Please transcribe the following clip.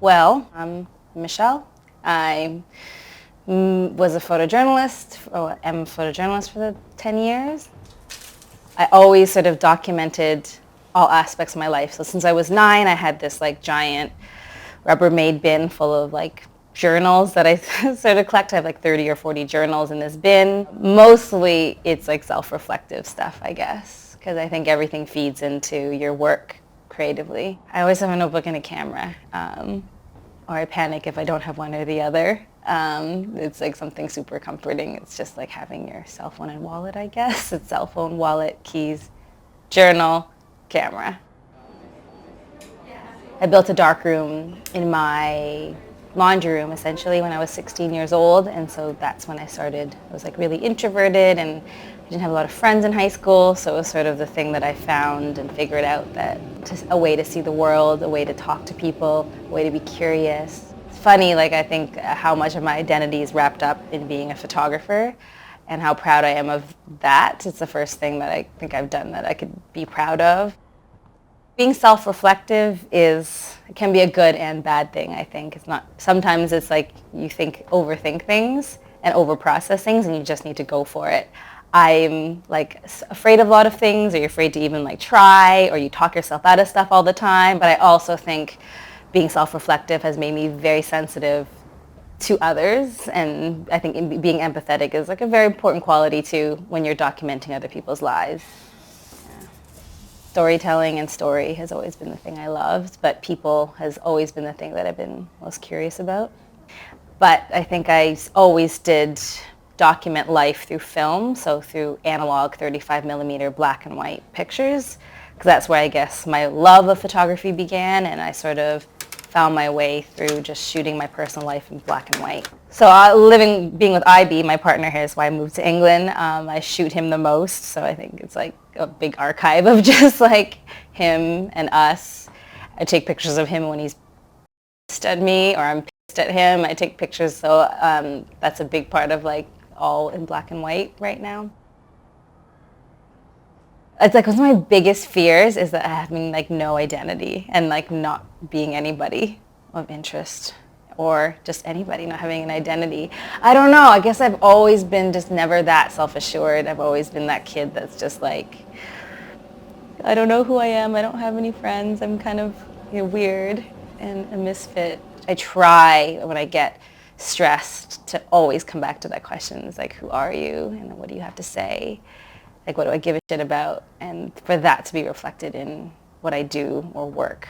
Well, I'm Michelle. I was a photojournalist, or am a photojournalist for the 10 years. I always sort of documented all aspects of my life. So since I was 9, I had this like giant Rubbermaid bin full of like journals that I sort of collect. I have like 30 or 40 journals in this bin. Mostly it's like self-reflective stuff, I guess, because I think everything feeds into your work creatively. I always have a notebook and a camera, or I panic if I don't have one or the other. It's like something super comforting. It's just like having your cell phone and wallet, I guess. It's cell phone, wallet, keys, journal, camera. I built a dark room in my laundry room essentially when I was 16 years old, and so that's when I started. I was like really introverted and I didn't have a lot of friends in high school, so it was sort of the thing that I found and figured out that just a way to see the world, a way to talk to people, a way to be curious. It's funny, like I think how much of my identity is wrapped up in being a photographer and how proud I am of that. It's the first thing that I think I've done that I could be proud of. Being self-reflective can be a good and bad thing, I think. It's not, sometimes it's like you overthink things and overprocess things and you just need to go for it. I'm like afraid of a lot of things, or you're afraid to even like try, or you talk yourself out of stuff all the time. But I also think being self-reflective has made me very sensitive to others, and I think being empathetic is like a very important quality too when you're documenting other people's lives. Storytelling and story has always been the thing I loved, but people has always been the thing that I've been most curious about. But I think I always did document life through film, so through analog 35 millimeter black and white pictures, because that's where I guess my love of photography began, and I sort of found my way through just shooting my personal life in black and white. So being with IB, my partner here, is why I moved to England. I shoot him the most, so I think it's like a big archive of just like him and us. I take pictures of him when he's pissed at me or I'm pissed at him. I take pictures, so that's a big part of like all in black and white right now. It's like one of my biggest fears is that having like no identity and like not being anybody of interest, or just anybody, not having an identity. I don't know, I guess I've always been just never that self-assured. I've always been that kid that's just like, I don't know who I am, I don't have any friends, I'm kind of weird and a misfit. I try when I get stressed to always come back to that question. It's like, who are you and what do you have to say? Like, what do I give a shit about? And for that to be reflected in what I do or work.